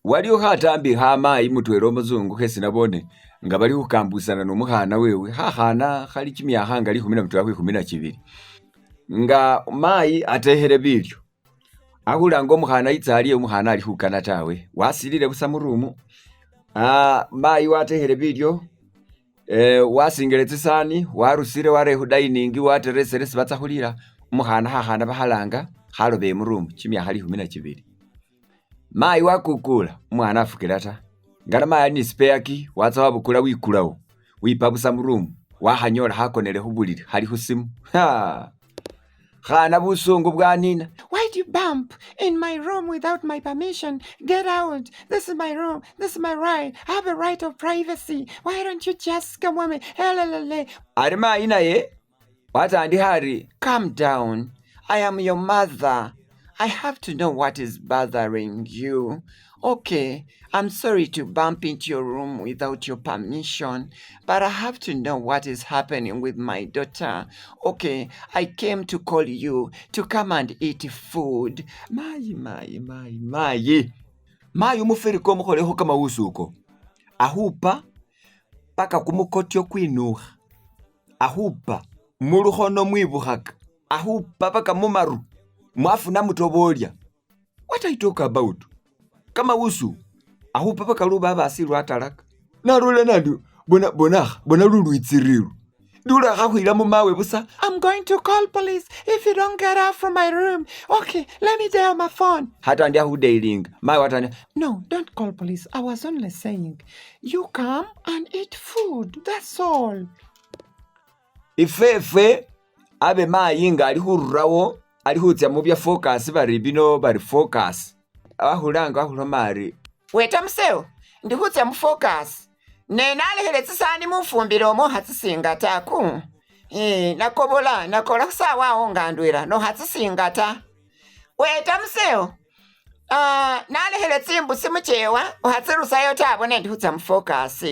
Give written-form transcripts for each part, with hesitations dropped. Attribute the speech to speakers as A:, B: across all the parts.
A: waliyo khatambi khamayi mutwela omuzungu khesi nabone nga bali khukambusana nomukhana wewe, khakhana khali chimyakha ngali 17-12 nga mayi atekhele bilyo, akhulanga omukhana itsa aliye, omukhana ali khukana tawe, wasilile busa murumu. Mayi watekhele bilyo, wasingile tsisani, warusile ware khu dining, wateresele sibatsa khulila. Omukhana khakhana bakhalanga khalobe murumu chimyakha 12. Mayi wakukula, omwana afukila ta. Ngala mayi ali ni spare key, watsa wabukula wikulawo, wipa busa murumu, wakhanyola khakonele khubulili khali khusimu. Khana busungu bwanina.
B: Why do you bump in my room without my permission? Get out. This is my room. This is my right. I have a right of privacy. Why don't you just come with me? Helelele.
A: Ari mayi naye watandi hari, calm down. I am your mother. I have to know what is bothering you. Okay, I'm sorry to bump into your room without your permission, but I have to know what is happening with my daughter. Okay, I came to call you to come and eat food. Mayi. Mayi umufiriko omukholeho kama usuko. Ahupa paka kumukotyo kwinukha. Ahupa mulukhono mwibukhaka. Ahupa paka mumaru mwafuna mutobolya. What are you talking about? Kama usu ahupa paka luba basiru atalaka. Narule nandu bona lulu itsiriru. Dula khakhwila mu mawe busa.
B: I'm going to call police if you don't get out from my room. Okay, let me dial my phone.
A: Hata ndia hudailing. Mawe watanya.
B: No, don't call police. I was only saying, you come and eat food. That's all.
A: Ifefe abe mayi nga ali hurrawo, ali hutya mu bya focus bari bino bari focus. Ahulanga ahulomari.
B: Weta mseo, ndi hutya mu focus. Nenale hele tsisani mufumbiro omo hatsisingata ku. Nakola sawa ongandwira no hatsisingata. Weta mseo. Nale hele tsimbu simuchewa, uhatsirusayo tabone ndi hutya mu focus.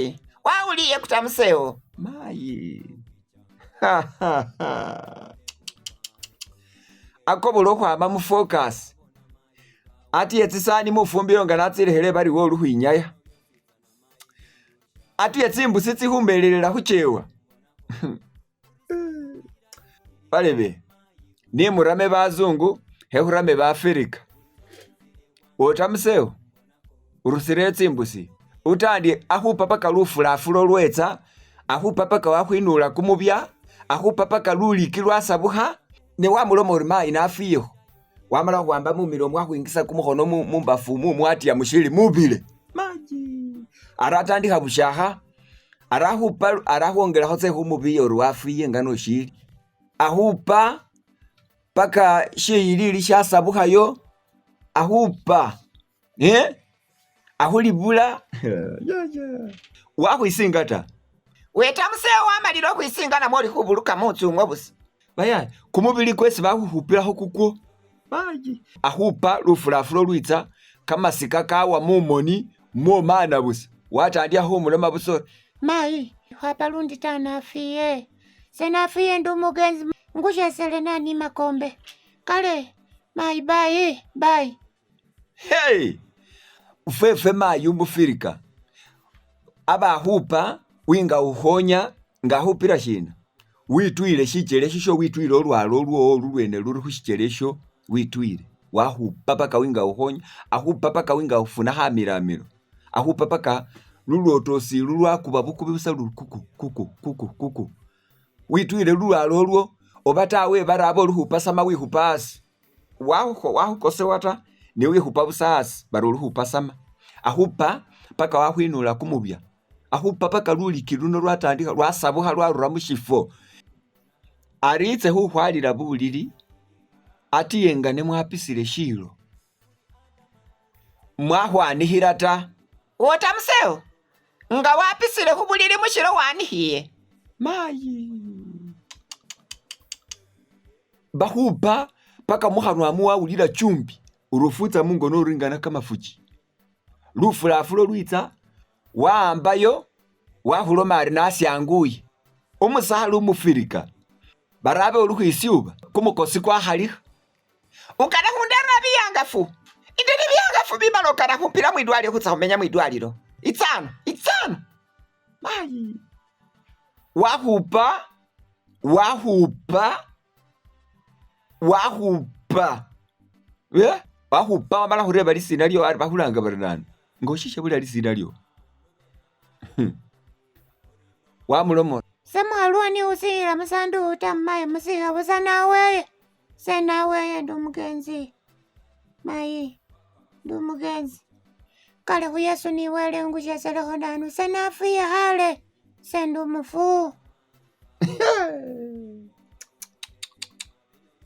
B: Wauliye kutamseo.
A: Mayi. Akobulo khwama mu focus. Ati yetsisani mufumbiro nga natsile hele bari wo luhwinyaya. Ati yetsimbu sitsihumbelelela khuchewa. Balebe ni murame bazungu hehurame ba Afrika. Otamseo urusire tsimbusi utandi ahupa paka lufulafulo lwetsa, ahupa paka wakhwinula kumubya, ahupa paka lulikilwa sabuha, ne wamulomo mayi nafiyo. Wamala khwamba mumilomo wakhwingisa kumukhono mumbafu mwatiya mushili mubile. Maji. Aratandikha bushakha, arahupa arahongelakho tse khumubiyo rwafiye ngano shili. Ahupa paka sheyilili shasabukhayo, ahupa. Ahulibula. Wakhwisingata.
B: Weta mseo wamalilo khwisingana moli khubuluka mutsumwa busa.
A: Baya, kumubili kwesi bakhuhupilakho kukwo. Maji. Ahupa lufulafulo lwitsa kamasika kawa mumoni momana busa. Watandia humuloma busoro.
B: Mayi, wapalundi tanafiye. Senafiye ndumugenzi ngushesele nani makombe. Kale, mayi bye.
A: Hey! Ufefe mayi umufirika. Aba ahupa winga uhonya nga hupira shina. Witwile shichele shisho witwile olwalo olwene luri khushichere sho witwile. Wahupa paka winga uhonya, ahupa paka winga ufuna hamiramiro. Ahupa paka lulotosi lulwakuba bukubi busa kuku. Witwile lulwalo olwo obatawe barabo luhupa sama wihupasi. Wahukose wata ni wihupa busasi bari luhupa sama. Ahupa paka wahwinula kumubya. Ahupa paka lulikiluno lwatandika lwasabuha lwarura mushifo. Aritse huhwalira bulili atiyengane mwapisile shilo. Mwahwanihira ta.
B: Wota mseo nga wapisile hubulili mushilo wanihiye.
A: Mayi. Bahupa paka muhanwa muwa ulila chumbi. Urufuta mungo no ringana kama fuchi. Lufulafulo lwitsa waambayo wahulomari nasi anguye. Umusahalu umufirika. Barabe uluhu isiuba kumukosi kwa haliha.
B: Ukana hundera biyangafu. Indeni byagafu bibalokana kumpira mwidwaliro kutsa kumenya mwidwaliro. Itsano. Mayi.
A: Wahupa. Wahupa wamala hureba lisina lyo ari bahulanga barinani. Ngoshisha buli lisina lyo. Wamulomora.
B: Semwalwani usira musandu utamaye musiha busanawe. Senawe ndumugenzi. Mayi. Ndumugenzi. Kale ku Yesu niwele ngusha seleho nanu senafiye hale. Sendumufu.